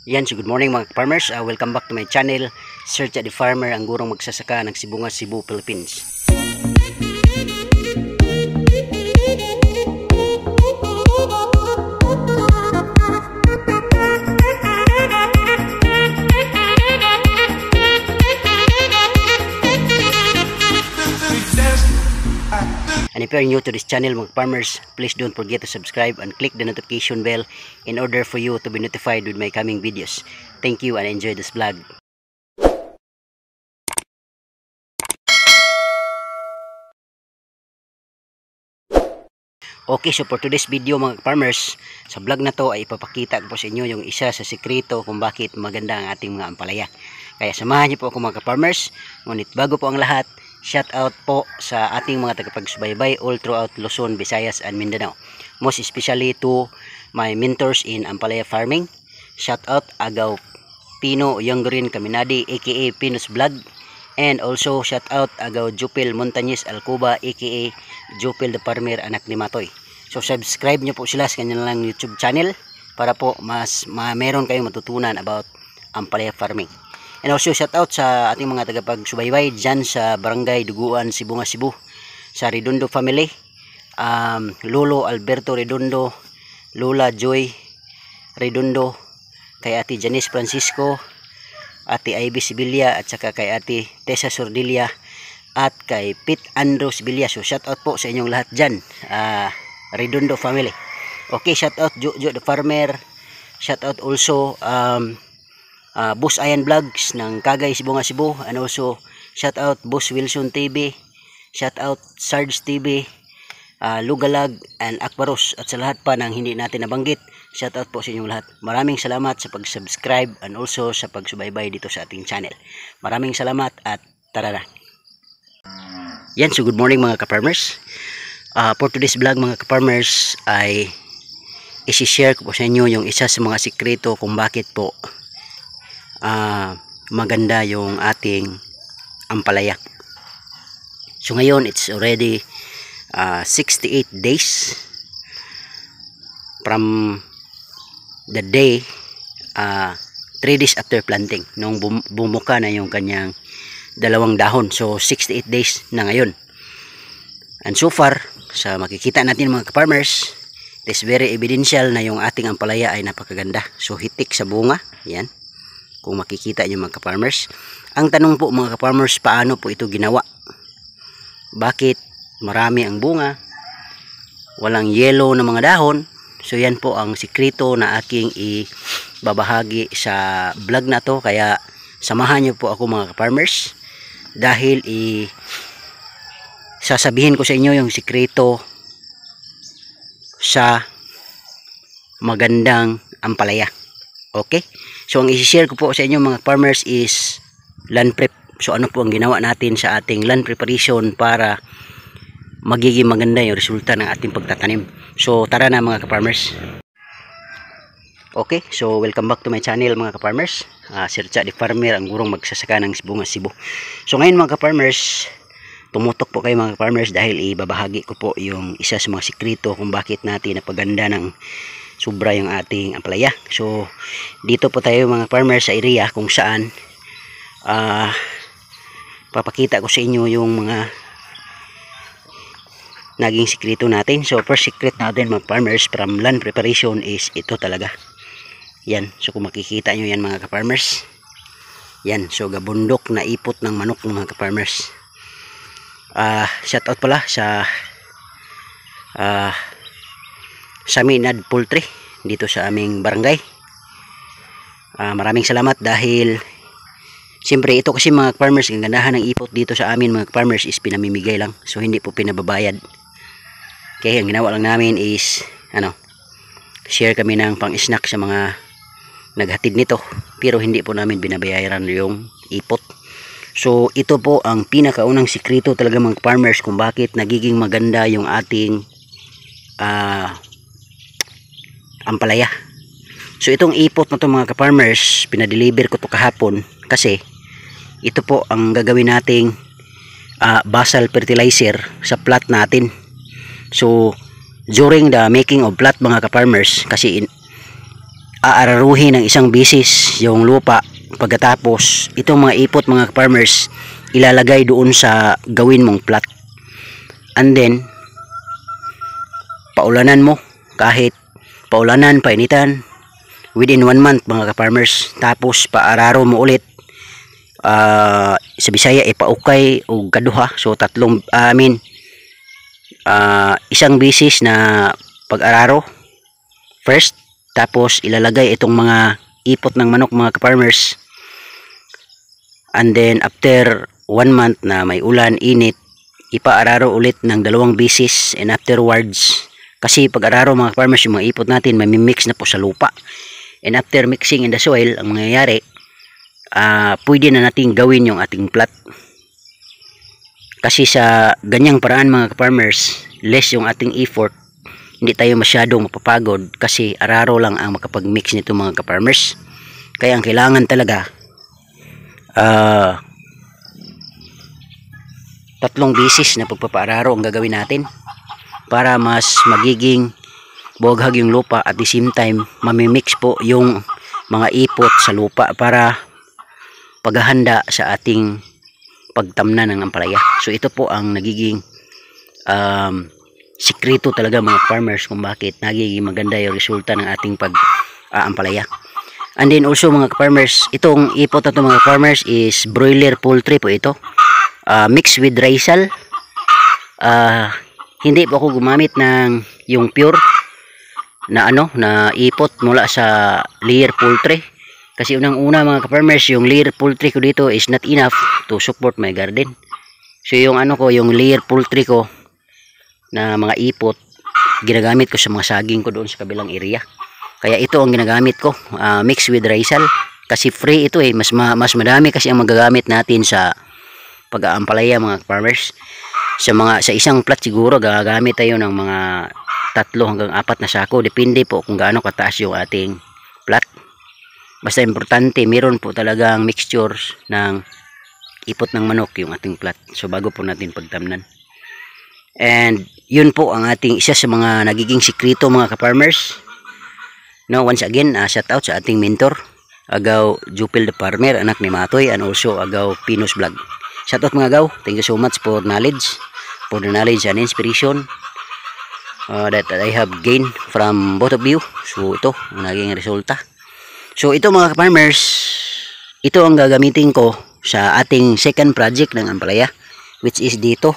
Yan, so good morning mga farmers. Welcome back to my channel, Search at the Farmer, ang gurong magsasaka ng Sibungas, Cebu, Philippines. And if you are new to this channel mga farmers, please don't forget to subscribe and click the notification bell in order for you to be notified with my coming videos. Thank you and enjoy this vlog. Okay, so for today's video mga farmers, sa vlog na to ay ipapakita ko po sa inyo yung isa sa sikreto kung bakit maganda ang ating mga ampalaya. Kaya samahan niyo po ako mga farmers. Ngunit bago po ang lahat, shout out po sa ating mga tagapagsubaybay all throughout Luzon, Visayas and Mindanao. Most especially to my mentors in ampalaya farming. Shout out Agaw Pino Yongrin Kaminadi aka Pinos Vlog. And also shout out Agaw Jupil Montañez Alcuba aka Jupil the Farmer anak ni Matoy. So subscribe nyo po sila sa kanilang YouTube channel para po meron kayong matutunan about ampalaya farming. And also shout out sa ating mga tagapagsubaybay dyan sa Barangay Duguan, Sibungas, Cebu, sa Redondo family, Lolo Alberto Redondo, Lola Joy Redondo, kay Ate Janice Francisco, Ate Ivy Sibilia, at saka kay Ate Tessa Sordilia, at kay Pete Andrew Sibilia. So shout out po sa inyong lahat dyan, Redondo family. Okay, shout out Jojo the Farmer, shout out also Boss Ayan Vlogs ng Kagay, Sibungas, Cebu, and also shout out Boss Wilson TV, shout out Sarge TV, Lugalag and Akbaros, at sa lahat pa ng hindi natin nabanggit, shout out po sa inyong lahat. Maraming salamat sa pag-subscribe and also sa pagsubaybay dito sa ating channel. Maraming salamat at tara na. Yan, so good morning mga ka-farmers. For today's vlog mga ka-farmers ay isi-share ko po sa inyo yung isa sa mga sikreto kung bakit po maganda yung ating ampalaya. So ngayon it's already 68 days from the day 3 days after planting nung bumuka na yung kanyang dalawang dahon. So 68 days na ngayon, and so far sa makikita natin mga farmers, it is very evidential na yung ating ampalaya ay napakaganda. So hitik sa bunga, yan kung makikita nyo mga farmers. Ang tanong po mga farmers, paano po ito ginawa? Bakit marami ang bunga, walang yellow na mga dahon? So yan po ang sikreto na aking ibabahagi sa vlog na to. Kaya samahan nyo po ako mga farmers, dahil sasabihin ko sa inyo yung sikreto sa magandang ampalaya. Okay? So ang i-share ko po sa inyo mga farmers is land prep. So ano po ang ginawa natin sa ating land preparation para magiging maganda yung resulta ng ating pagtatanim. So tara na mga ka-farmers. Okay, so welcome back to my channel mga ka-farmers. Search at the Farmer, ang gurong magsasaka ng Sibungas, Cebu. So ngayon mga ka-farmers, tumutok po kayo mga ka-farmers dahil ibabahagi ko po yung isa sa mga sikreto kung bakit natin napaganda ng sobra yung ating ampalaya. So dito po tayo mga farmers sa area kung saan papakita ko sa inyo yung mga naging sikreto natin. So first secret natin mga farmers from land preparation is ito talaga. Yan, so kung makikita nyo yan mga ka-farmers, yan, so gabundok na ipot ng manok mga ka-farmers. Shout out pala sa Saminad Poultry dito sa aming barangay. Maraming salamat dahil siyempre ito kasi mga farmers, ang gandahan ng ipot dito sa amin mga farmers is pinamimigay lang. So hindi po pinababayad. Kaya ang ginawa lang namin is share kami ng pang-snack sa mga naghatid nito. Pero hindi po namin binabayaran yung ipot. So ito po ang pinakaunang sikreto talaga mga farmers kung bakit nagiging maganda yung ating ampalaya. So itong ipot na to mga ka-farmers, pinadeliver ko to kahapon kasi ito po ang gagawin nating basal fertilizer sa plat natin. So during the making of plat mga ka-farmers, kasi aararuhin ng isang bisis yung lupa. Pagkatapos itong mga ipot mga farmers ilalagay doon sa gawin mong plot, and then paulanan mo, kahit paulanan, painitan, within 1 month mga farmers. Tapos paararo mo ulit, sa Bisaya ipaukay o kaduha, so tatlong isang bisis na pag-araro first, tapos ilalagay itong mga ipot ng manok mga farmers, and then after 1 month na may ulan, init, ipaararo ulit ng 2 bisis, and afterwards, kasi pag-araro mga farmers, yung mga ipot natin mamimix na po sa lupa, and after mixing in the soil, ang mangyayari, pwede na natin gawin yung ating plot. Kasi sa ganyang paraan mga farmers, less yung ating effort, hindi tayo masyadong mapapagod kasi araro lang ang makapag-mix nito mga farmers. Kaya ang kailangan talaga, 3 bisis na pagpapaararo ang gagawin natin para mas magiging buhaghag yung lupa, at the same time mamimix po yung mga ipot sa lupa para paghahanda sa ating pagtamnan ng ampalaya. So ito po ang nagiging sikreto talaga mga farmers kung bakit nagiging maganda yung resulta ng ating pag-ampalaya. And then also mga farmers, itong ipot na ito mga farmers is broiler poultry po ito, mixed with risal. Hindi po ako gumamit ng yung pure na na ipot mula sa layer poultry, kasi unang-una mga farmers, yung layer poultry ko dito is not enough to support my garden. So yung yung layer poultry ko na mga ipot, ginagamit ko sa mga saging ko doon sa kabilang area. Kaya ito ang ginagamit ko, mixed with risal, kasi free ito mas madami kasi ang magagamit natin sa pag-aampalaya mga farmers. Sa isang plot siguro gagamit tayo ng mga 3 hanggang 4 na sako, depende po kung gaano kataas yung ating plot. Basta importante meron po talagang mixture ng ipot ng manok yung ating plot, so bago po natin pagtamnan. And yun po ang ating isa sa mga nagiging sikreto mga ka-farmers. Once again, shout out sa ating mentor, Agaw Jupil the Farmer, anak ni Matoy, and also Agaw Pinos Vlog. Shout out mga Agaw, thank you so much for the knowledge and inspiration that I have gained from both of you. So ito ang naging resulta. So ito mga ka-farmers, ito ang gagamitin ko sa ating second project ng ampalaya, which is dito.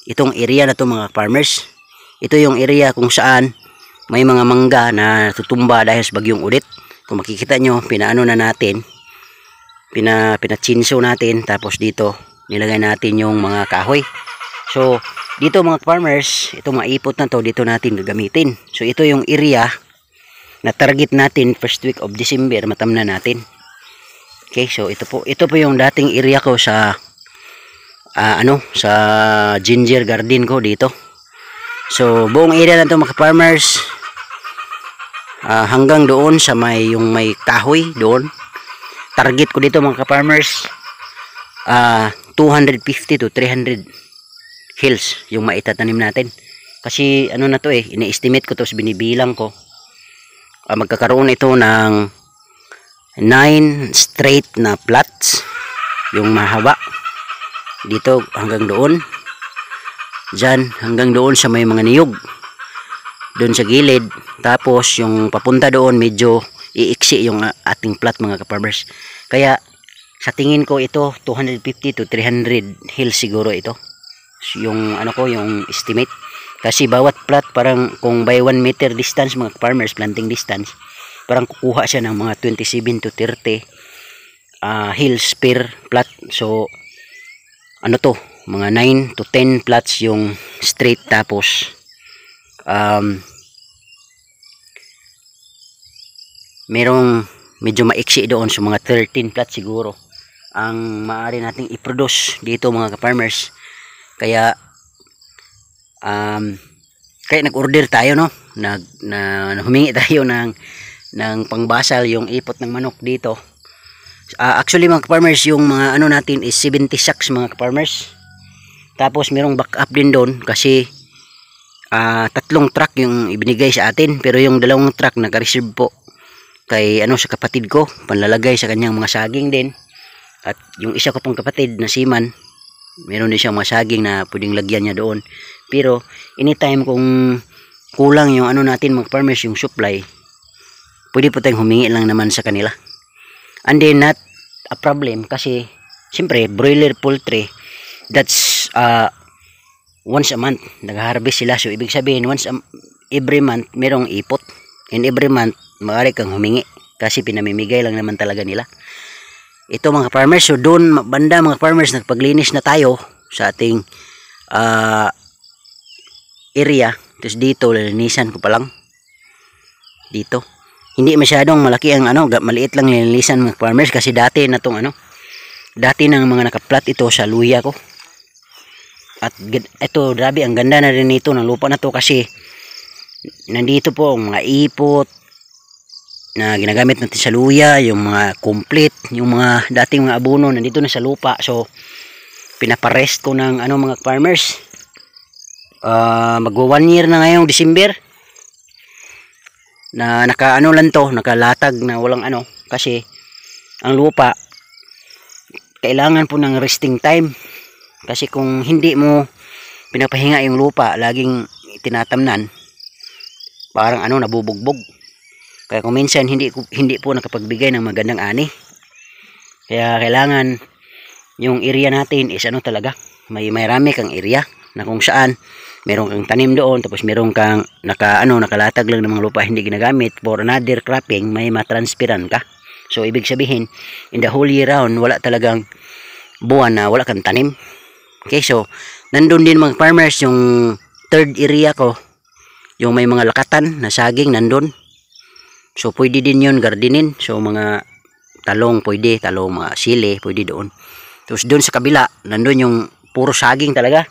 Itong area na to mga farmers, ito yung area kung saan may mga mangga na tutumba dahil sa bagyong Odette. Kung makikita nyo, pinaano na natin, pinachinso natin, tapos dito nilagay natin yung mga kahoy. So dito mga farmers, itong mga ipot na to, dito natin gagamitin. So ito yung area na target natin first week of December, matamnan natin. Okay, so ito po yung dating area ko sa sa ginger garden ko dito. So buong area na to mga farmers, hanggang doon sa may kahoy doon, target ko dito mga farmers, 250 to 300 hills yung maitatanim natin. Kasi na to ini-estimate ko to, binibilang ko, magkakaroon ito ng 9 straight na plots, yung mahaba dito hanggang doon, dyan hanggang doon sa may mga niyog doon sa gilid. Tapos yung papunta doon medyo iiksi yung ating plot mga ka-farmers. Kaya sa tingin ko ito 250 to 300 hills siguro ito yung yung estimate. Kasi bawat plot parang kung by 1 meter distance mga farmers, planting distance, parang kukuha siya ng mga 27 to 30 hills per plot. So mga 9 to 10 plots yung straight, tapos merong medyo maiksi doon, so mga 13 plots siguro ang maaari nating i-produce dito mga ka-farmers. Kaya nag-order tayo humingi tayo ng pangbasal yung ipot ng manok dito. Actually mga ka-farmers, yung mga natin is 70 sacks mga ka-farmers. Tapos merong backup din doon kasi 3 truck yung ibinigay sa atin, pero yung 2 truck naka-reserve po. kay ano sa kapatid ko, panlalagay sa kanyang mga saging din. At yung isa ko pong kapatid na seaman, meron din siyang mga saging na pwedeng lagyan niya doon. Pero anytime kung kulang yung ano natin mga farmers, yung supply, pwede po tayong humingi lang naman sa kanila. And then not a problem kasi siyempre broiler poultry, that's once a month nag-harvest sila. So ibig sabihin every month merong ipot, and every month maaari kang humingi kasi pinamimigay lang naman talaga nila ito mga farmers. So doon banda mga farmers, nagpaglinis na tayo sa ating area. Tapos dito lilinisan ko pa lang dito. Hindi masyadong malaki ang ano, maliit lang nilinisan mga farmers kasi dati na tong ano, dati nang mga nakaplat ito sa luya ko. At ito grabe ang ganda na rin ito ng lupa na to kasi nandito po ang mga ipot na ginagamit natin sa luya, yung mga complete, yung mga dating mga abono nandito na sa lupa. So pinaparest ko ng ano mga farmers, magwa 1 year na ngayong December na nakaano lang to, nakalatag na walang ano, kasi ang lupa kailangan po ng resting time. Kasi kung hindi mo pinapahinga yung lupa, laging tinatamnan, parang ano, nabubugbog. Kaya kung minsan hindi po nakapagbigay ng magandang ani. Kaya kailangan yung area natin is ano talaga, may rami kang area na kung saan meron kang tanim doon, tapos meron kang nakalatag lang ng mga lupa hindi ginagamit for another cropping, may matransferan ka. So ibig sabihin in the whole year round wala talagang buwan na wala kang tanim. Okay, so nandun din mga farmers yung third area ko, yung may mga lakatan na saging nandun. So pwede din yun gardenin. So mga talong pwede, mga sili pwede doon. Tapos doon sa kabila nandun yung puro saging talaga,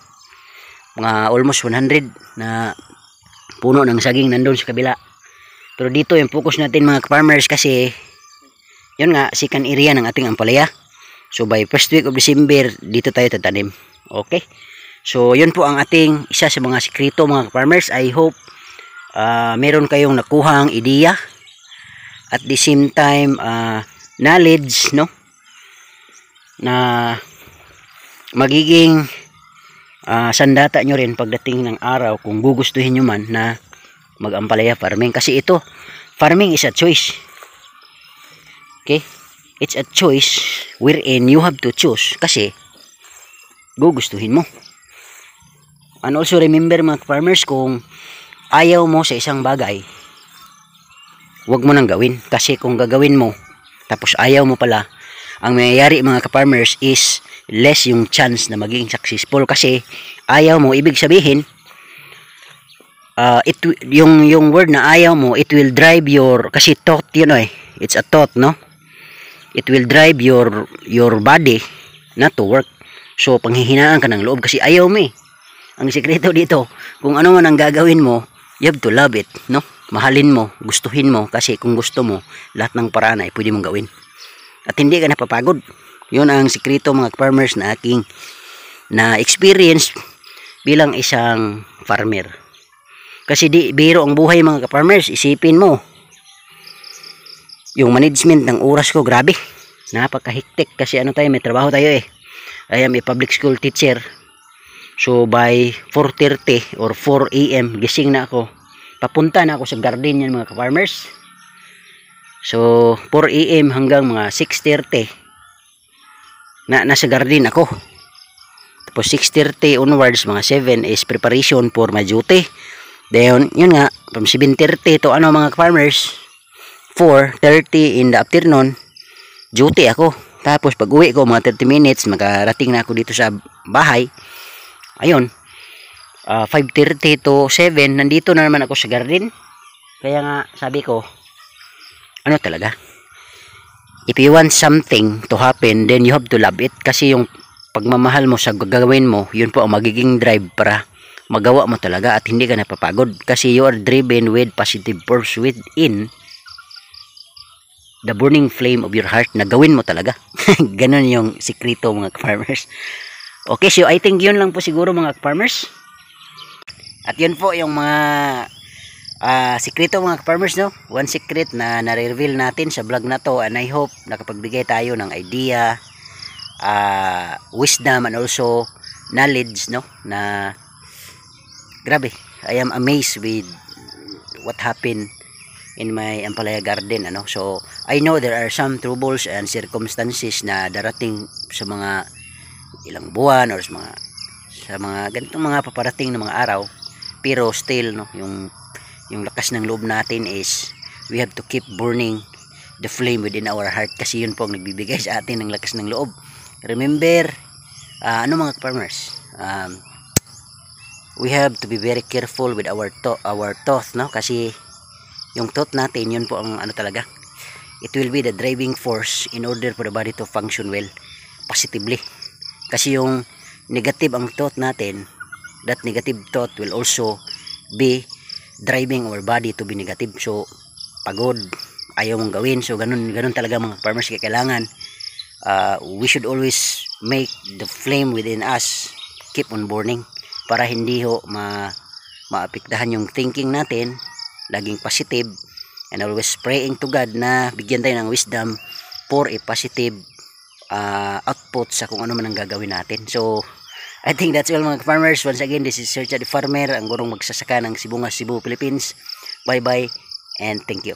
mga almost 100 na puno ng saging nandun sa kabila. Pero dito yung focus natin mga farmers kasi yun nga, second area ng ating ampalaya. So by first week of December dito tayo tatanim. Okay, so yun po ang ating isa sa mga sikreto mga farmers. I hope meron kayong nakuhang ideya at the same time knowledge, no, na magiging sandata nyo rin pagdating ng araw kung gugustuhin nyo man na mag-ampalaya farming. Kasi ito, farming is a choice. Okay, it's a choice wherein you have to choose kasi gugustuhin mo. And also remember mga farmers, kung ayaw mo sa isang bagay, wag mo nang gawin. Kasi kung gagawin mo tapos ayaw mo pala, ang mayayari mga ka-farmers is less yung chance na maging successful. Kasi ayaw mo, ibig sabihin yung word na ayaw mo, it will drive your, kasi thought yun it's a thought, no, it will drive your body not to work. So panghihinaan ka ng loob kasi ayaw mo Ang sikreto dito, kung ano man ang gagawin mo, you have to love it, no? Mahalin mo, gustuhin mo, kasi kung gusto mo, lahat ng paraan ay pwede mong gawin. At hindi ka napapagod. Yun ang sikreto mga farmers na aking na experience bilang isang farmer. Kasi di biro ang buhay mga farmers. Isipin mo, yung management ng oras ko, grabe, napakahiktik kasi ano tayo, may trabaho tayo I am a public school teacher. So by 4:30 or 4 AM gising na ako. Papunta na ako sa garden yan mga farmers. So 4 AM hanggang mga 6:30 nasa garden ako. Tapos 6:30 onwards mga 7 is preparation for my duty. Then yun nga, from 7:30 to mga farmers, 4:30 in the afternoon duty ako. Tapos pag uwi ko mga 30 minutes makarating na ako dito sa bahay. Ayun, 5:30 to 7 nandito na naman ako sa garden. Kaya nga sabi ko, ano talaga, if you want something to happen, then you have to love it. Kasi yung pagmamahal mo sa gagawin mo, yun po ang magiging drive para magawa mo talaga at hindi ka napapagod. Kasi you are driven with positive force within the burning flame of your heart na gawin mo talaga. Ganon yung sikreto mga farmers. Okay, so I think yun lang po siguro mga farmers. At yun po yung mga Sikreto mga farmers, no? One secret na nare-reveal natin sa vlog na to, and I hope nakapagbigay tayo ng idea, wisdom, and also knowledge, no? Na grabe, I am amazed with what happened in my ampalaya garden, ano? So I know there are some troubles and circumstances na darating sa mga ilang buwan or sa mga ganitong mga paparating na mga araw, pero still, no, yung lakas ng loob natin is we have to keep burning the flame within our heart, kasi yun po ang nagbibigay sa atin ng lakas ng loob. Remember, mga farmers, we have to be very careful with our thought, no? Kasi yung thought natin, yun po ang talaga, it will be the driving force in order for the body to function well, positively. Kasi yung negative ang thought natin, that negative thought will also be driving our body to be negative. So pagod, ayaw mong gawin, so ganun talaga mga farmers. Kaya kailangan we should always make the flame within us keep on burning, para hindi ho maapektahan yung thinking natin, laging positive, and always praying to God na bigyan tayo ng wisdom for a positive output sa kung ano man ang gagawin natin. So I think that's all mga farmers. Once again, this is Sir Chad Farmer, ang gurong magsasaka ng Sibungas, Cebu, Philippines. Bye bye and thank you.